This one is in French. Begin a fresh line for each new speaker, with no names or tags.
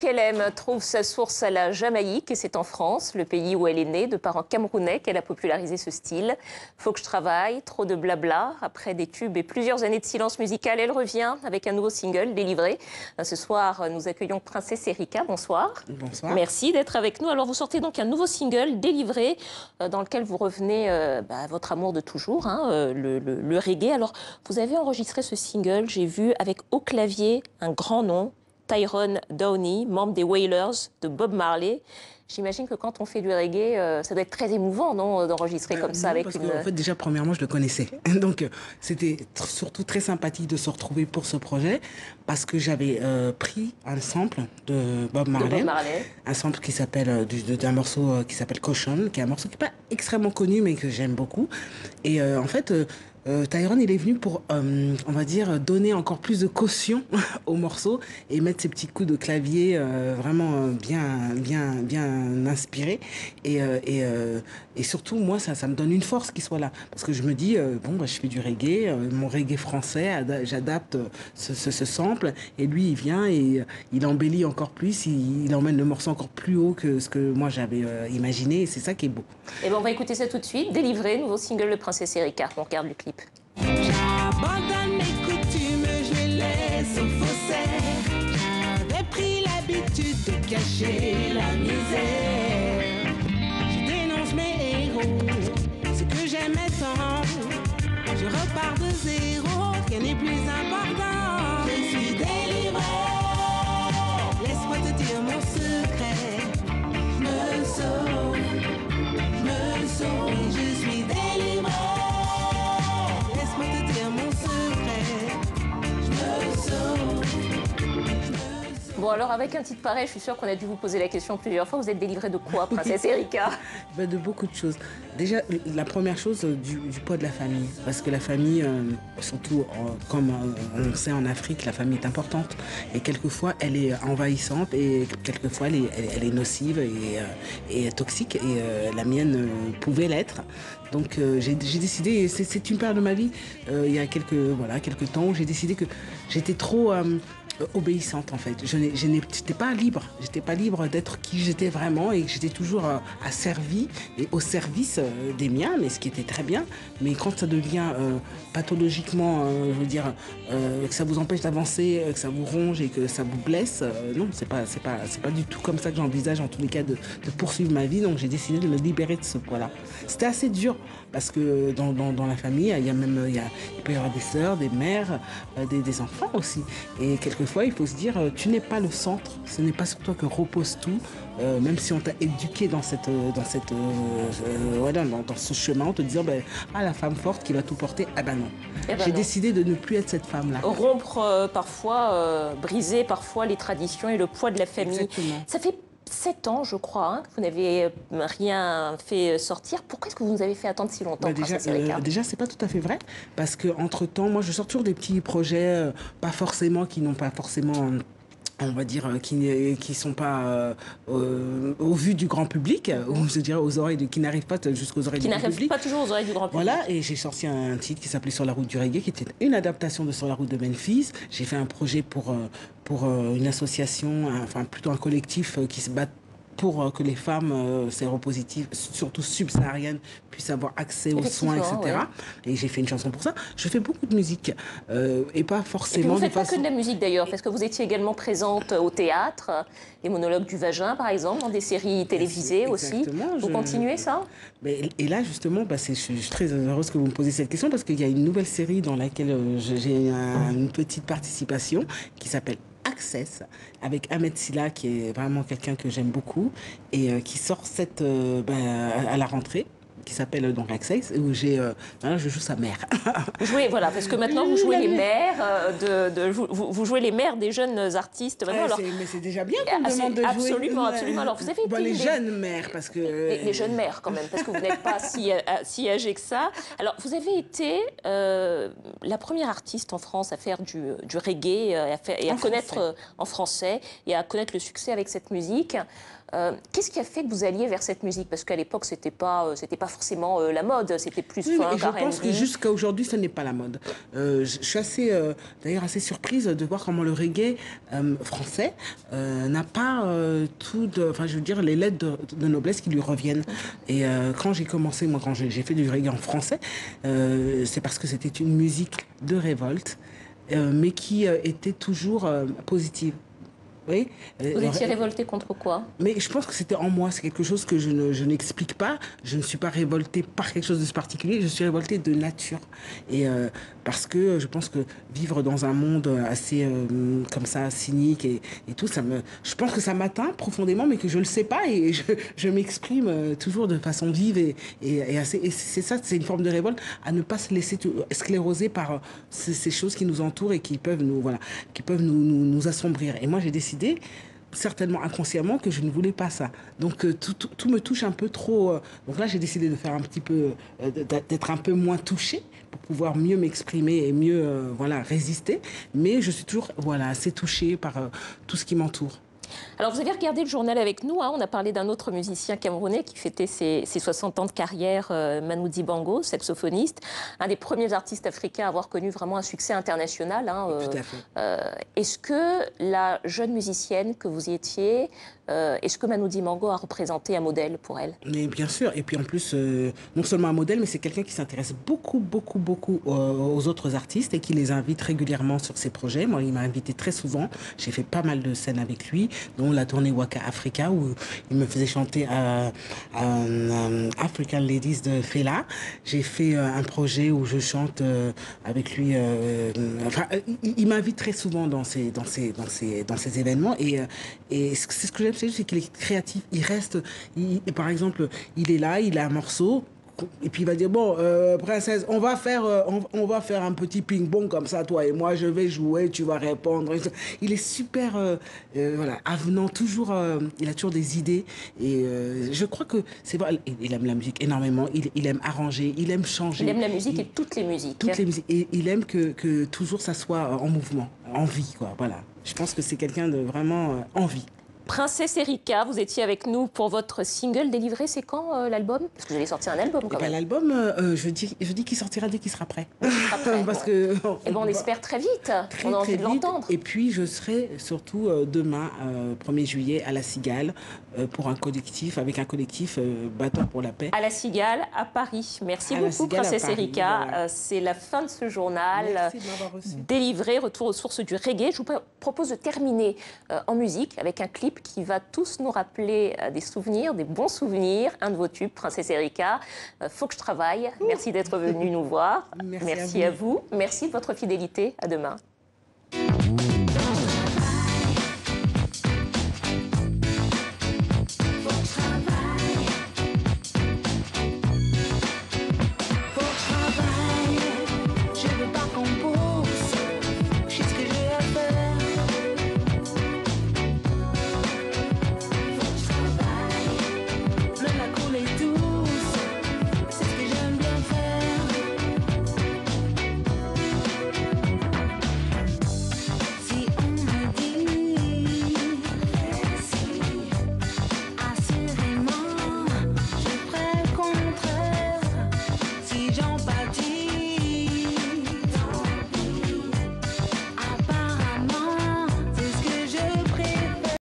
Kelem trouve sa source à la Jamaïque et c'est en France, le pays où elle est née, de parents camerounais, qu'elle a popularisé ce style. Faut que je travaille, trop de blabla. Après des tubes et plusieurs années de silence musical, elle revient avec un nouveau single délivré. Ce soir, nous accueillons Princesse Erika. Bonsoir.
Bonsoir.
Merci d'être avec nous. Alors, vous sortez donc un nouveau single délivré dans lequel vous revenez à votre amour de toujours, le reggae. Alors, vous avez enregistré ce single, j'ai vu, avec au clavier un grand nom, Tyrone Downie, membre des Wailers de Bob Marley. J'imagine que quand on fait du reggae, ça doit être très émouvant, non, d'enregistrer comme ça avec une...
En fait, déjà, premièrement, je le connaissais. Donc, c'était surtout très sympathique de se retrouver pour ce projet parce que j'avais pris un sample de Bob Marley. Un sample qui s'appelle, d'un morceau qui s'appelle Caution, qui est un morceau qui n'est pas extrêmement connu, mais que j'aime beaucoup. Et en fait... Tyrone, il est venu pour, on va dire, donner encore plus de caution au morceau et mettre ses petits coups de clavier vraiment bien inspirés. Et surtout, moi, ça me donne une force qu'il soit là. Parce que je me dis, je fais du reggae, mon reggae français, j'adapte ce sample. Et lui, il vient et il embellit encore plus, il emmène le morceau encore plus haut que ce que moi j'avais imaginé. Et c'est ça qui est beau.
Et on va écouter ça tout de suite. Délivré, nouveau single de Princesse Erika. On regarde le clip.
J'abandonne mes coutumes, je les laisse au faussaire. J'avais pris l'habitude de cacher la misère. Je dénonce mes héros, ce que j'aimais tant. Je repars de zéro, rien n'est plus important. Je suis délivrée, laisse-moi te dire mon secret. Je me sauve, et je suis délivrée.
Bon, alors avec un titre pareil, je suis sûre qu'on a dû vous poser la question plusieurs fois. Vous êtes délivrée de quoi, Princesse Erika?
De beaucoup de choses. Déjà, la première chose, du poids de la famille. Parce que la famille, surtout comme on sait en Afrique, la famille est importante. Et quelquefois, elle est envahissante et quelquefois, elle est nocive et toxique. Et la mienne pouvait l'être. Donc j'ai décidé, c'est une période de ma vie, il y a quelques temps, où j'ai décidé que j'étais trop... obéissante en fait. J'étais pas libre d'être qui j'étais vraiment et que j'étais toujours asservie et au service des miens, mais ce qui était très bien. Mais quand ça devient pathologiquement, je veux dire, que ça vous empêche d'avancer, que ça vous ronge et que ça vous blesse, non, c'est pas du tout comme ça que j'envisage en tous les cas de poursuivre ma vie. Donc j'ai décidé de me libérer de ce poids-là. C'était assez dur parce que dans la famille, il peut y avoir des sœurs, des mères, des enfants aussi. Et quelquefois, il faut se dire, tu n'es pas le centre, ce n'est pas sur toi que repose tout, même si on t'a éduqué dans ce chemin, en te disant, la femme forte qui va tout porter, non. J'ai décidé de ne plus être cette femme-là.
Rompre parfois, briser parfois les traditions et le poids de la famille. Exactement. Ça fait 7 ans, je crois, que vous n'avez rien fait sortir. Pourquoi est-ce que vous nous avez fait attendre si longtemps,
déjà, c'est pas tout à fait vrai. Parce qu'entre-temps, moi, je sors toujours des petits projets, qui n'ont pas forcément... on va dire, qui sont pas au vu du grand public, ou je dirais aux oreilles qui n'arrivent pas jusqu'aux oreilles du grand public.
Qui n'arrivent pas toujours aux oreilles du grand public.
Voilà, et j'ai sorti un titre qui s'appelait Sur la route du reggae, qui était une adaptation de Sur la route de Memphis. J'ai fait un projet pour une association, plutôt un collectif qui se bat pour que les femmes séropositives, surtout subsahariennes, puissent avoir accès aux soins, etc. Ouais. Et j'ai fait une chanson pour ça. Je fais beaucoup de musique et pas forcément... Et
vous ne faites pas que de la musique d'ailleurs, parce que vous étiez également présente au théâtre, les monologues du vagin par exemple, dans des séries télévisées aussi. Vous continuez ça?
Et là justement, je suis très heureuse que vous me posiez cette question parce qu'il y a une nouvelle série dans laquelle j'ai une petite participation qui s'appelle Access, avec Ahmed Silla, qui est vraiment quelqu'un que j'aime beaucoup, et qui sort à la rentrée, qui s'appelle donc Access, où je joue sa mère.
Jouez, voilà, parce que maintenant vous jouez les mères, vous jouez les mères des jeunes artistes.
Mais c'est déjà bien qu'on me demande de jouer.
Absolument, absolument. Alors vous avez été
les jeunes mères, parce que...
Les jeunes mères quand même, parce que vous n'êtes pas si âgée que ça. Alors vous avez été la première artiste en France à faire du reggae et à connaître en français et à connaître le succès avec cette musique. Qu'est-ce qui a fait que vous alliez vers cette musique? Parce qu'à l'époque, c'était pas forcément la mode, c'était plus
Oui,
funk,
et je pense
R&B.
que jusqu'à aujourd'hui, ce n'est pas la mode. Je suis assez, d'ailleurs assez surprise de voir comment le reggae français n'a pas enfin je veux dire, les lettres de noblesse qui lui reviennent. Et quand j'ai commencé, moi, quand j'ai fait du reggae en français, c'est parce que c'était une musique de révolte, mais qui était toujours positive. Oui.
Vous étiez révolté contre quoi?
Mais je pense que c'était en moi, c'est quelque chose que je n'explique pas. Je ne suis pas révoltée par quelque chose de particulier, je suis révoltée de nature. Et parce que je pense que vivre dans un monde assez comme ça, cynique et tout, je pense que ça m'atteint profondément, mais que je ne le sais pas et je m'exprime toujours de façon vive et c'est ça, c'est une forme de révolte, à ne pas se laisser scléroser par ces choses qui nous entourent et qui peuvent nous assombrir. Et moi, j'ai décidé, certainement inconsciemment, que je ne voulais pas ça. Donc tout me touche un peu trop. Donc là, j'ai décidé de faire un petit peu, d'être un peu moins touchée pour pouvoir mieux m'exprimer et mieux résister. Mais je suis toujours assez touchée par tout ce qui m'entoure.
Alors, vous avez regardé le journal avec nous, hein, on a parlé d'un autre musicien camerounais qui fêtait ses 60 ans de carrière, Manu Dibango, saxophoniste, un des premiers artistes africains à avoir connu vraiment un succès international. Hein,
Tout à fait.
Est-ce que la jeune musicienne que vous étiez, est-ce que Manu Dibango a représenté un modèle pour elle?
Mais bien sûr, et puis en plus, non seulement un modèle, mais c'est quelqu'un qui s'intéresse beaucoup aux autres artistes et qui les invite régulièrement sur ses projets. Moi, il m'a invité très souvent, j'ai fait pas mal de scènes avec lui, dont la tournée Waka Africa, où il me faisait chanter African Ladies de Fela. J'ai fait un projet où je chante avec lui. Il m'invite très souvent dans ces événements, et c'est ce que j'aime, c'est qu'il est créatif. Il reste, par exemple, il est là, il a un morceau. Et puis il va dire, bon, princesse, on va faire un petit ping-pong comme ça, toi et moi, je vais jouer, tu vas répondre. Il est super avenant, toujours, il a toujours des idées. Et je crois que c'est vrai, il aime la musique énormément, il aime arranger, il aime changer.
Il aime la musique et toutes les musiques.
Toutes les musiques. Et il aime que toujours ça soit en mouvement, en vie, quoi. Voilà. Je pense que c'est quelqu'un de vraiment en vie.
Princesse Erika, vous étiez avec nous pour votre single délivré. C'est quand l'album? Parce que vous allez sortir un album quand même.
L'album, je dis qu'il sortira dès qu'il sera prêt. Parce
bon.
que,
on espère très vite. On a envie de l'entendre.
Et puis je serai surtout demain, 1er juillet, à La Cigale, pour avec un collectif Battant pour la paix.
À La Cigale, à Paris. Merci beaucoup, Princesse Erika. Voilà. C'est la fin de ce journal.
Merci de m'avoir reçu.
Délivré, retour aux sources du reggae. Je vous propose de terminer en musique avec un clip qui va tous nous rappeler des souvenirs, des bons souvenirs. Un de vos tubes, Princesse Erika, Faut que je travaille. Merci d'être venu nous voir. Merci à vous. Merci de votre fidélité. À demain.